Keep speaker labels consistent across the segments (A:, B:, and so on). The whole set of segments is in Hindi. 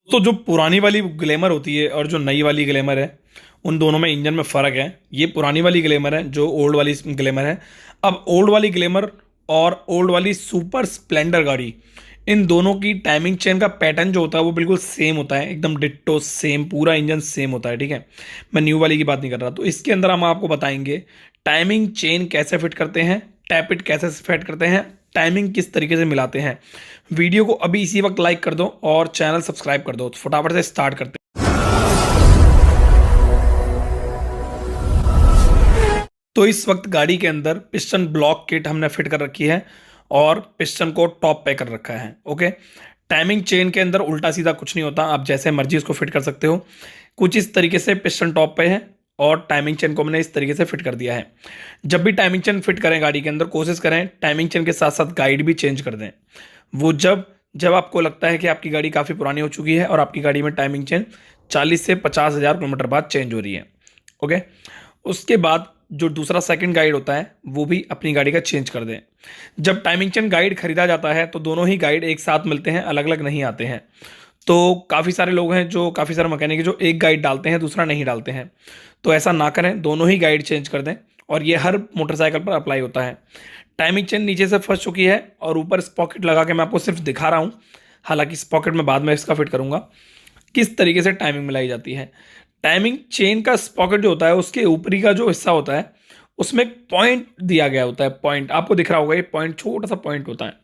A: तो जो पुरानी वाली ग्लैमर होती है और जो नई वाली ग्लैमर है, उन दोनों में इंजन में फ़र्क है। ये पुरानी वाली ग्लैमर है, जो ओल्ड वाली ग्लैमर है। अब ओल्ड वाली ग्लैमर और ओल्ड वाली सुपर स्प्लेंडर गाड़ी, इन दोनों की टाइमिंग चेन का पैटर्न जो होता है वो बिल्कुल सेम होता है, एकदम डिट्टो सेम, पूरा इंजन सेम होता है। ठीक है, मैं न्यू वाली की बात नहीं कर रहा। तो इसके अंदर हम आपको बताएंगे टाइमिंग चेन कैसे फिट करते हैं, टैप इट कैसे फिट करते हैं, टाइमिंग किस तरीके से मिलाते हैं। वीडियो को अभी इसी वक्त लाइक कर दो और चैनल सब्सक्राइब कर दो। तो फटाफट से स्टार्ट करते हैं। तो इस वक्त गाड़ी के अंदर पिस्टन ब्लॉक किट हमने फिट कर रखी है और पिस्टन को टॉप पे कर रखा है। ओके, टाइमिंग चेन के अंदर उल्टा सीधा कुछ नहीं होता, आप जैसे मर्जी उसको फिट कर सकते हो। कुछ इस तरीके से पिस्टन टॉप पे है और टाइमिंग चेन को हमने इस तरीके से फिट कर दिया है। जब भी टाइमिंग चेन फिट करें गाड़ी के अंदर, कोशिश करें टाइमिंग चेन के साथ साथ गाइड भी चेंज कर दें। वो जब जब आपको लगता है कि आपकी गाड़ी काफ़ी पुरानी हो चुकी है और आपकी गाड़ी में टाइमिंग चेन 40 से 50 हज़ार किलोमीटर बाद चेंज हो रही है। ओके, उसके बाद जो दूसरा सेकंड गाइड होता है वो भी अपनी गाड़ी का चेंज कर दें। जब टाइमिंग चेन गाइड खरीदा जाता है तो दोनों ही गाइड एक साथ मिलते हैं, अलग अलग नहीं आते हैं। तो काफ़ी सारे लोग हैं, जो काफ़ी सारे मैकेनिक हैं जो एक गाइड डालते हैं दूसरा नहीं डालते हैं। तो ऐसा ना करें, दोनों ही गाइड चेंज कर दें। और ये हर मोटरसाइकिल पर अप्लाई होता है। टाइमिंग चेन नीचे से फंस चुकी है और ऊपर स्पॉकेट लगा के मैं आपको सिर्फ दिखा रहा हूँ, हालांकि स्पॉकेट में बाद में इसका फिट करूँगा। किस तरीके से टाइमिंग मिलाई जाती है। टाइमिंग चेन का स्पॉकेट जो होता है उसके ऊपरी का जो हिस्सा होता है उसमें पॉइंट दिया गया होता है। पॉइंट आपको दिख रहा होगा, ये पॉइंट छोटा सा पॉइंट होता है।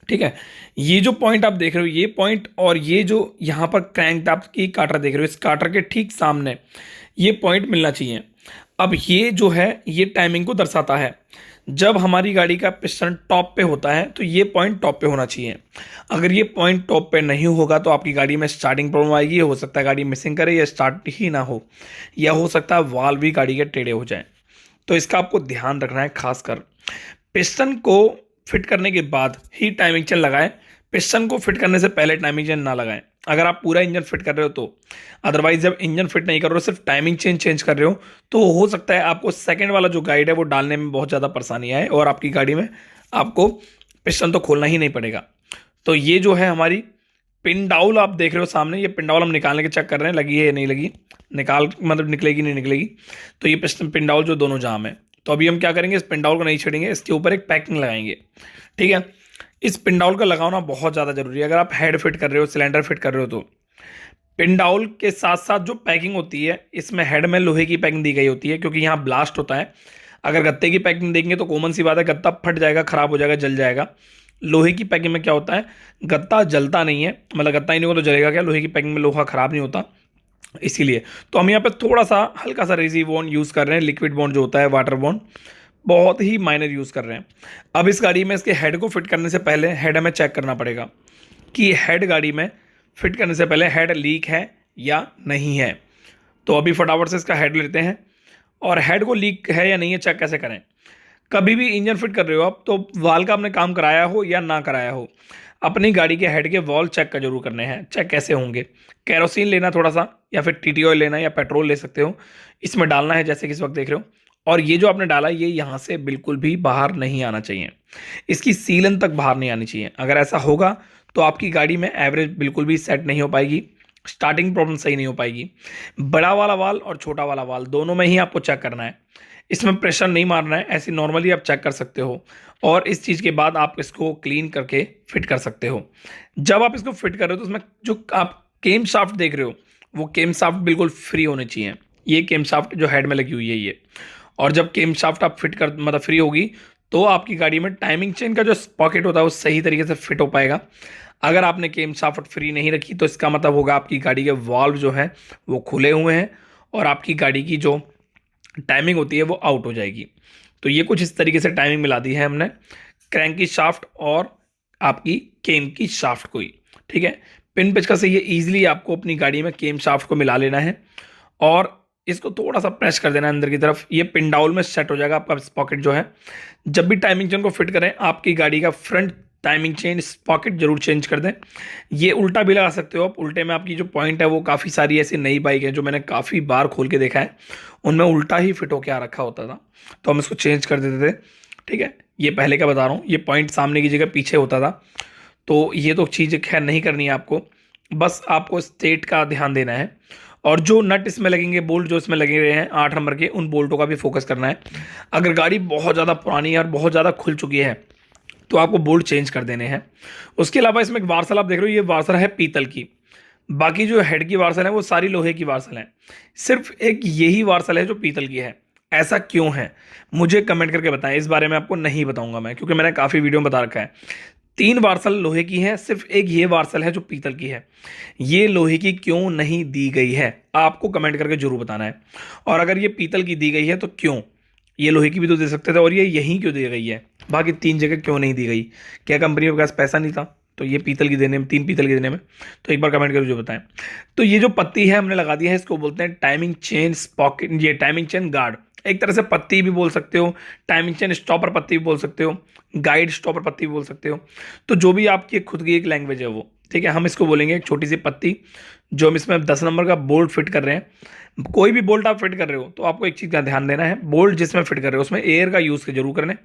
A: ठीक है, ये जो पॉइंट आप देख रहे हो, ये पॉइंट और ये जो यहाँ पर क्रैंक आप की काटर देख रहे हो, इस काटर के ठीक सामने ये पॉइंट मिलना चाहिए। अब ये जो है ये टाइमिंग को दर्शाता है। जब हमारी गाड़ी का पिस्टन टॉप पे होता है तो ये पॉइंट टॉप पे होना चाहिए। अगर ये पॉइंट टॉप पे नहीं होगा तो आपकी गाड़ी में स्टार्टिंग प्रॉब्लम आएगी। हो सकता है गाड़ी मिसिंग करे या स्टार्ट ही ना हो, या हो सकता है वाल्व भी गाड़ी के टेढ़े हो जाए। तो इसका आपको ध्यान रखना है। खासकर पिस्टन को फिट करने के बाद ही टाइमिंग चेन लगाएं, पिस्टन को फिट करने से पहले टाइमिंग चेन ना लगाएं। अगर आप पूरा इंजन फिट कर रहे हो तो। अदरवाइज जब इंजन फिट नहीं कर रहे हो, सिर्फ टाइमिंग चेन चेंज कर रहे हो, तो हो सकता है आपको सेकंड वाला जो गाइड है वो डालने में बहुत ज़्यादा परेशानी आए और आपकी गाड़ी में आपको पिस्टन तो खोलना ही नहीं पड़ेगा। तो ये जो है हमारी पिन डाउल आप देख रहे हो सामने, ये पिन डाउल हम निकालने के चेक कर रहे हैं लगी है या नहीं लगी, निकाल मतलब निकलेगी नहीं निकलेगी। तो ये पिस्टन पिन डाउल जो दोनों जाम है। तो अभी हम क्या करेंगे, इस पिन डाउल को नहीं छेड़ेंगे, इसके ऊपर एक पैकिंग लगाएंगे। ठीक है, इस पिन डाउल का लगाना बहुत ज़्यादा जरूरी है। अगर आप हेड फिट कर रहे हो, सिलेंडर फिट कर रहे हो, तो पिन डाउल के साथ साथ जो पैकिंग होती है, इसमें हेड में लोहे की पैकिंग दी गई होती है क्योंकि यहाँ ब्लास्ट होता है। अगर गत्ते की पैकिंग देंगे तो कॉमन सी बात है, गत्ता फट जाएगा, खराब हो जाएगा, जल जाएगा। लोहे की पैकिंग में क्या होता है, गत्ता जलता नहीं है, मतलब गत्ता ही नहीं होगा तो जलेगा क्या। लोहे की पैकिंग में लोहा खराब नहीं होता, इसीलिए। तो हम यहाँ पे थोड़ा सा हल्का सा रेजी बॉन्ड यूज़ कर रहे हैं, लिक्विड बॉन्ड जो होता है, वाटर बॉन्ड, बहुत ही माइनर यूज़ कर रहे हैं। अब इस गाड़ी में इसके हेड को फिट करने से पहले हेड हमें चेक करना पड़ेगा कि हेड गाड़ी में फिट करने से पहले हेड लीक है या नहीं है। तो अभी फटाफट से इसका हेड लेते हैं और हेड को लीक है या नहीं है चेक कैसे करें। कभी भी इंजन फिट कर रहे हो आप, तो वाल का आपने काम कराया हो या ना कराया हो, अपनी गाड़ी के हेड के वॉल चेक का जरूर करने हैं। चेक कैसे होंगे, कैरोसिन लेना थोड़ा सा, या फिर टीटी ऑयल लेना, या पेट्रोल ले सकते हो, इसमें डालना है जैसे कि इस वक्त देख रहे हो। और ये जो आपने डाला ये यहाँ से बिल्कुल भी बाहर नहीं आना चाहिए, इसकी सीलन तक बाहर नहीं आनी चाहिए। अगर ऐसा होगा तो आपकी गाड़ी में एवरेज बिल्कुल भी सेट नहीं हो पाएगी, स्टार्टिंग प्रॉब्लम सही नहीं हो पाएगी। बड़ा वाला वाल और छोटा वाला वाल दोनों में ही आपको चेक करना है, इसमें प्रेशर नहीं मारना है, ऐसे नॉर्मली आप चेक कर सकते हो। और इस चीज़ के बाद आप इसको क्लीन करके फिट कर सकते हो। जब आप इसको फिट कर रहे हो तो उसमें जो आप केम शाफ्ट देख रहे हो, वो केम शाफ्ट बिल्कुल फ्री होने चाहिए। ये केम शाफ्ट जो हेड में लगी हुई है ये। और जब केम शाफ्ट आप फिट कर मतलब फ्री होगी तो आपकी गाड़ी में टाइमिंग चेन का जो पॉकेट होता है वो सही तरीके से फिट हो पाएगा। अगर आपने केम शाफ्ट फ्री नहीं रखी तो इसका मतलब होगा आपकी गाड़ी के वाल्व जो है वो खुले हुए हैं और आपकी गाड़ी की जो टाइमिंग होती है वो आउट हो जाएगी। तो ये कुछ इस तरीके से टाइमिंग मिला दी है हमने क्रैंक की शाफ्ट और आपकी केम की शाफ्ट को ही। ठीक है, पिन पेचकस से ये इजीली आपको अपनी गाड़ी में केम शाफ्ट को मिला लेना है और इसको थोड़ा सा प्रेस कर देना है अंदर की तरफ, ये पिन डाउन में सेट हो जाएगा आपका पॉकेट जो है। जब भी टाइमिंग चेन को फिट करें, आपकी गाड़ी का फ्रंट टाइमिंग चेन पॉकेट जरूर चेंज कर दें। ये उल्टा भी लगा सकते हो आप, उल्टे में आपकी जो पॉइंट है वो काफ़ी सारी ऐसी नई बाइक है जो मैंने काफ़ी बार खोल के देखा है, उनमें उल्टा ही फिट होकर आ रखा होता था, तो हम इसको चेंज कर देते थे। ठीक है, ये पहले का बता रहा हूँ, ये पॉइंट सामने की जगह पीछे होता था, तो ये तो चीज़ खैर नहीं करनी है आपको। बस आपको स्टेट का ध्यान देना है, और जो नट इसमें लगेंगे, बोल्ट जो इसमें लगे हुए हैं 8 नंबर के, उन बोल्टों का भी फोकस करना है। अगर गाड़ी बहुत ज़्यादा पुरानी है और बहुत ज़्यादा खुल चुकी है तो आपको बोल्ट चेंज कर देने हैं। उसके अलावा इसमें एक वार्सल आप देख रहे हो, ये वार्सल है पीतल की। बाकी जो हेड की वार्सल है वो सारी लोहे की वार्सल है। सिर्फ एक यही वार्सल है जो पीतल की है। ऐसा क्यों है मुझे कमेंट करके बताएं, इस बारे में आपको नहीं बताऊंगा मैं, क्योंकि मैंने काफ़ी वीडियो में बता रखा है। 3 वार्सल लोहे की है, सिर्फ एक ये वार्सल है जो पीतल की है। ये लोहे की क्यों नहीं दी गई है आपको कमेंट करके जरूर बताना है। और अगर ये पीतल की दी गई है तो क्यों, ये लोहे की भी तो दे सकते थे, और ये यहीं क्यों दी गई है, बाकी 3 जगह क्यों नहीं दी गई? क्या कंपनी के पास पैसा नहीं था तो ये पीतल की देने में, 3 पीतल की देने में? तो एक बार कमेंट करके जो बताएं। तो ये जो पत्ती है हमने लगा दी है, इसको बोलते हैं टाइमिंग चेन स्पॉकेट, ये टाइमिंग चेन गार्ड। एक तरह से पत्ती भी बोल सकते हो, टाइमिंग चेन स्टॉपर पत्ती भी बोल सकते हो, गाइड स्टॉपर पत्ती भी बोल सकते हो। तो जो भी आपकी खुद की एक लैंग्वेज है वो, ठीक है, हम इसको बोलेंगे एक छोटी सी पत्ती। जो हम इसमें 10 नंबर का बोल्ट फिट कर रहे हैं, कोई भी बोल्ट आप फिट कर रहे हो तो आपको एक चीज़ का ध्यान देना है, बोल्ट जिसमें फिट कर रहे हो उसमें एयर का यूज़ जरूर करना है।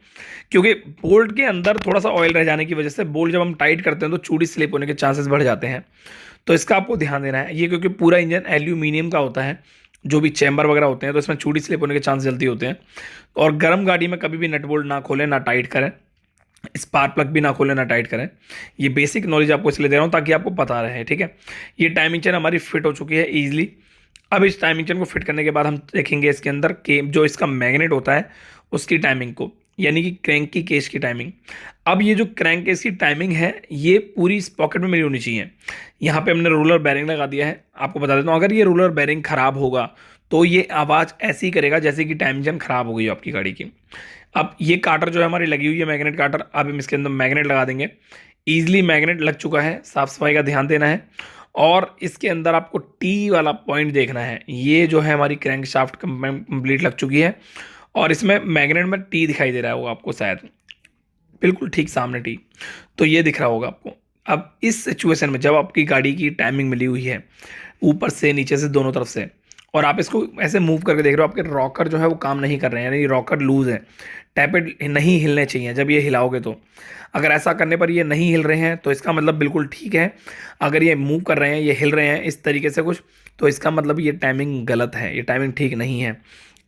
A: क्योंकि बोल्ट के अंदर थोड़ा सा ऑयल रह जाने की वजह से बोल्ट जब हम टाइट करते हैं तो चूड़ी स्लिप होने के चांसेस बढ़ जाते हैं। तो इसका आपको ध्यान देना है। ये क्योंकि पूरा इंजन एल्यूमिनियम का होता है, जो भी चैम्बर वगैरह होते हैं, तो इसमें चूड़ी स्लिप होने के चांस जल्दी होते हैं। और गर्म गाड़ी में कभी भी नट बोल्ट ना खोलें, ना टाइट करें, स्पार्क प्लग भी ना खोलें, ना टाइट करें। ये बेसिक नॉलेज आपको इसलिए दे रहा हूँ ताकि आपको पता रहे, ठीक है। ये टाइमिंग चेन हमारी फिट हो चुकी है ईजिली। अब इस टाइमिंग चेन को फिट करने के बाद हम देखेंगे इसके अंदर के जो इसका मैग्नेट होता है उसकी टाइमिंग को, यानी कि क्रैंक की केस की टाइमिंग। अब ये जो क्रैंक केस की टाइमिंग है ये पूरी इस पॉकेट में मेरी होनी चाहिए। यहाँ पे हमने रोलर बैरिंग लगा दिया है। आपको बता देता हूँ, अगर ये रोलर बैरिंग खराब होगा तो ये आवाज़ ऐसी ही करेगा जैसे कि टाइमिंग चेन खराब हो गई हो आपकी गाड़ी की। अब ये काटर जो है हमारी लगी हुई है मैग्नेट काटर, अब हम इसके अंदर मैग्नेट लगा देंगे। ईजिली मैग्नेट लग चुका है, साफ सफाई का ध्यान देना है। और इसके अंदर आपको टी वाला पॉइंट देखना है। ये जो है हमारी क्रैंक शाफ्ट कंप्लीट लग चुकी है, और इसमें मैग्नेट में टी दिखाई दे रहा होगा आपको शायद, बिल्कुल ठीक सामने टी। तो ये दिख रहा होगा आपको। अब इस सिचुएशन में जब आपकी गाड़ी की टाइमिंग मिली हुई है ऊपर से नीचे से दोनों तरफ से, और आप इसको ऐसे मूव करके देख रहे हो, आपके रॉकर जो है वो काम नहीं कर रहे हैं, यानी रॉकर लूज है, टैपेड नहीं हिलने चाहिए जब ये हिलाओगे तो। अगर ऐसा करने पर ये नहीं हिल रहे हैं तो इसका मतलब बिल्कुल ठीक है। अगर ये मूव कर रहे हैं, ये हिल रहे हैं इस तरीके से कुछ, तो इसका मतलब ये टाइमिंग गलत है, ये टाइमिंग ठीक नहीं है।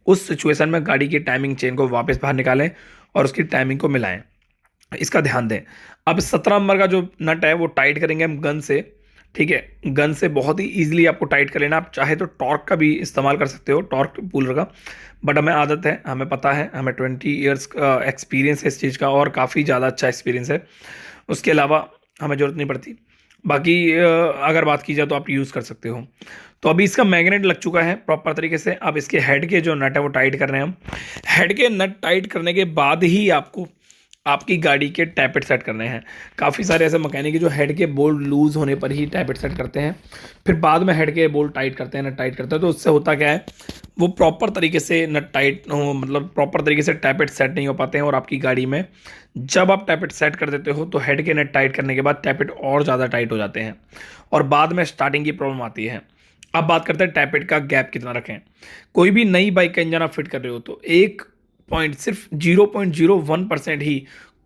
A: उस सिचुएशन में गाड़ी की टाइमिंग चेन को वापस बाहर निकालें और उसकी टाइमिंग को मिलाएं। इसका ध्यान दें। अब 17 नंबर का जो नट है वो टाइट करेंगे हम गन से, ठीक है। गन से बहुत ही ईजिली आपको टाइट कर लेना। आप चाहे तो टॉर्क का भी इस्तेमाल कर सकते हो, टॉर्क पुलर का, बट हमें आदत है, हमें पता है, हमें 20 ईयर्स का एक्सपीरियंस है इस चीज़ का, और काफ़ी ज़्यादा अच्छा एक्सपीरियंस है। उसके अलावा हमें ज़रूरत नहीं पड़ती। बाकी अगर बात की जाए तो आप यूज़ कर सकते हो। तो अभी इसका मैग्नेट लग चुका है प्रॉपर तरीके से। अब इसके हेड के जो नट है वो टाइट कर रहे हैं हम। हेड के नट टाइट करने के बाद ही आपको आपकी गाड़ी के टैपेट सेट करने हैं। काफ़ी सारे ऐसे मैकेनिक जो हेड के बोल्ट लूज होने पर ही टैपेट सेट करते हैं, फिर बाद में हेड के बोल्ट टाइट करते हैं, नट टाइट करते हैं। तो उससे होता क्या है, वो प्रॉपर तरीके से नट टाइट मतलब प्रॉपर तरीके से टैपेट सेट नहीं हो पाते हैं। और आपकी गाड़ी में जब आप टैपेट सेट कर देते हो तो हेड के नट टाइट करने के बाद टैपेट और ज़्यादा टाइट हो जाते हैं, और बाद में स्टार्टिंग की प्रॉब्लम आती है। अब बात करते हैं टैपेट का गैप कितना रखें। कोई भी नई बाइक का इंजन आप फिट कर रहे हो तो एक पॉइंट, सिर्फ 0.01% ही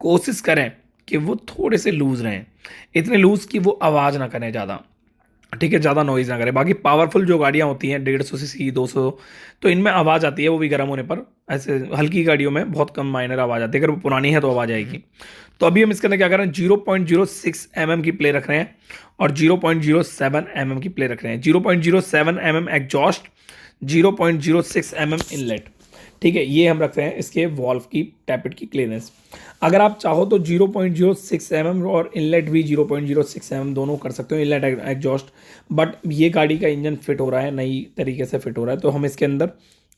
A: कोशिश करें कि वो थोड़े से लूज रहें, इतने लूज कि वो आवाज़ ना करें ज़्यादा, ठीक है, ज़्यादा नॉइज़ ना करें। बाकी पावरफुल जो गाड़ियाँ होती हैं 150 सीसी 200, तो इनमें आवाज़ आती है, वो भी गर्म होने पर। ऐसे हल्की गाड़ियों में बहुत कम माइनर आवाज़ आती है, अगर वो पुरानी है तो आवाज़ आएगी। तो अभी हम इसके अंदर क्या कर रहे हैं, 0.06 mm की प्ले रख रहे हैं, और 0.07 mm की प्ले रख रहे हैं। 0.07 mm एग्जॉस्ट, 0.06 mm इनलेट, ठीक है। ये हम रख रहे हैं इसके वॉल्व की टैपेट की क्लीयरेंस। अगर आप चाहो तो 0.06 mm और इनलेट भी 0.06 mm दोनों कर सकते हो, इनलेट एग्जॉस्ट। बट ये गाड़ी का इंजन फिट हो रहा है, नई तरीके से फिट हो रहा है, तो हम इसके अंदर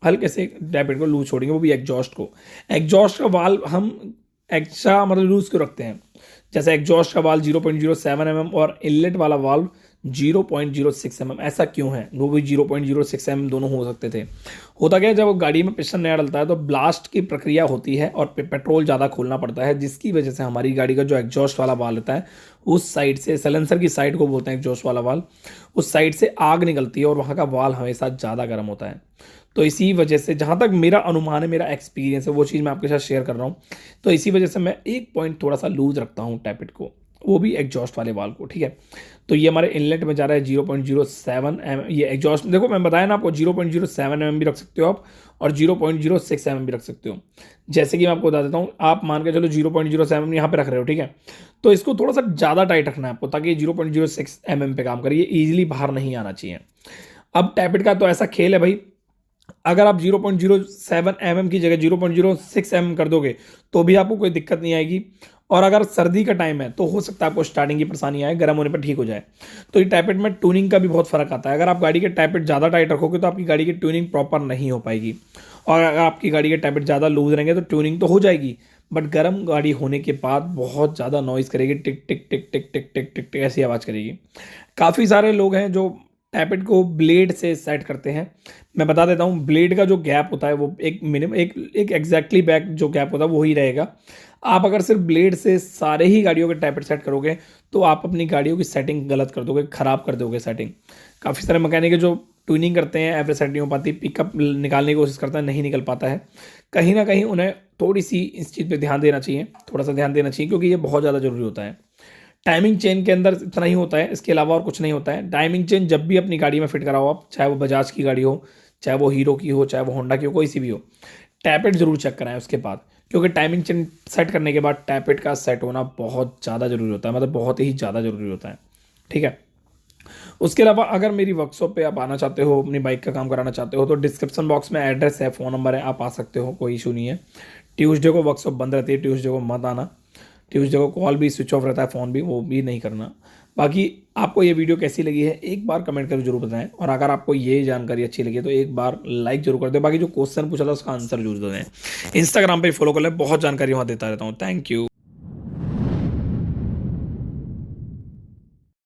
A: हल्के से टैपेट को लूज छोड़ेंगे, वो भी एग्जॉस्ट को। एग्जॉस्ट का वाल्व हम एक्स्ट्रा मतलब लूज क्यों रखते हैं, जैसे एग्जॉस्ट का वाल्व 0.07 mm और इनलेट वाला वाल्व 0.06 mm, ऐसा क्यों है? वो भी 0.06 mm दोनों हो सकते थे। होता क्या है, जब गाड़ी में पिस्टन नया डलता है तो ब्लास्ट की प्रक्रिया होती है और पेट्रोल ज़्यादा खोलना पड़ता है, जिसकी वजह से हमारी गाड़ी का जो एग्जॉस्ट वाला वाल्व रहता है उस साइड से, सलेंसर की साइड को बोलते हैं एग्जॉस्ट वाला वाल्व, उस साइड से आग निकलती है और वहाँ का वाल्व हमेशा ज़्यादा गर्म होता है। तो इसी वजह से, जहाँ तक मेरा अनुमान है, मेरा एक्सपीरियंस है, वो चीज़ मैं आपके साथ शेयर कर रहा हूँ। तो इसी वजह से मैं एक पॉइंट थोड़ा सा लूज रखता हूँ टैपेट को, वो भी एग्जॉस्ट वाले वाल्व को, ठीक है। तो ये हमारे इनलेट में जा रहा है 0.07 ये एग्जॉस्ट, देखो मैं बताया ना आपको 0.07 भी रख सकते हो आप, और 0.06 भी रख सकते हो। जैसे कि मैं आपको बता देता हूँ, आप मान के चलो 0.07 यहाँ पे रख रहे हो, ठीक है, तो इसको थोड़ा सा ज़्यादा टाइट रखना है आपको, ताकि ये 0.06 पे काम करे, ये ईजिली बाहर नहीं आना चाहिए। अब टैपेट का तो ऐसा खेल है भाई, अगर आप 0.07 की जगह 0.06 कर दोगे तो भी आपको कोई दिक्कत नहीं आएगी। और अगर सर्दी का टाइम है तो हो सकता है आपको स्टार्टिंग की परेशानी आए, गर्म होने पर ठीक हो जाए। तो ये टैपेट में ट्यूनिंग का भी बहुत फर्क आता है। अगर आप गाड़ी के टैपेट ज़्यादा टाइट रखोगे तो आपकी गाड़ी की ट्यूनिंग प्रॉपर नहीं हो पाएगी, और अगर आपकी गाड़ी के टैपेट ज़्यादा लूज रहेंगे तो ट्यूनिंग तो हो जाएगी, बट गर्म गाड़ी होने के बाद बहुत ज़्यादा नॉइज़ करेगी, टिक टिक टिक टिक टिक टिक टिक टिक ऐसी आवाज़ करेगी। काफ़ी सारे लोग हैं जो टैपेट को ब्लेड से सेट करते हैं। मैं बता देता हूँ, ब्लेड का जो गैप होता है वो एक मिनिमम एक एग्जैक्टली बैक जो गैप होता है वो ही रहेगा। आप अगर सिर्फ ब्लेड से सारे ही गाड़ियों के टैपेट सेट करोगे तो आप अपनी गाड़ियों की सेटिंग गलत कर दोगे, ख़राब कर दोगे सेटिंग। काफ़ी सारे मैकेनिक है जो ट्यूनिंग करते हैं, एवरेज सेट नहीं हो पाती, पिकअप निकालने की कोशिश करता है, नहीं निकल पाता है। कहीं ना कहीं उन्हें थोड़ी सी इस चीज़ पे ध्यान देना चाहिए, थोड़ा सा ध्यान देना चाहिए, क्योंकि ये बहुत ज़्यादा ज़रूरी होता है। टाइमिंग चेन के अंदर इतना ही होता है, इसके अलावा और कुछ नहीं होता है। टाइमिंग चेन जब भी अपनी गाड़ी में फिट कराओ आप, चाहे वो बजाज की गाड़ी हो, चाहे वो हीरो की हो, चाहे वो होंडा की हो, कोई सी भी हो, टैपेट जरूर चेक कराएं उसके बाद, क्योंकि टाइमिंग चेन सेट करने के बाद टैपेट का सेट होना बहुत ज़्यादा जरूरी होता है, मतलब बहुत ही ज़्यादा जरूरी होता है, ठीक है। उसके अलावा अगर मेरी वर्कशॉप पे आप आना चाहते हो, अपनी बाइक का काम कराना चाहते हो, तो डिस्क्रिप्शन बॉक्स में एड्रेस है, फ़ोन नंबर है, आप आ सकते हो, कोई इशू नहीं है। ट्यूसडे को वर्कशॉप बंद रहती है, ट्यूसडे को मत आना। ट्यूसडे को कॉल भी स्विच ऑफ रहता है, फ़ोन भी, वो भी नहीं करना। बाकी आपको ये वीडियो कैसी लगी है एक बार कमेंट करके जरूर बताएं, और अगर आपको ये जानकारी अच्छी लगी तो एक बार लाइक जरूर कर दें। बाकी जो क्वेश्चन पूछा था उसका आंसर जरूर दें। इंस्टाग्राम पे फॉलो कर लें, बहुत जानकारी वहाँ देता रहता हूँ। Thank you.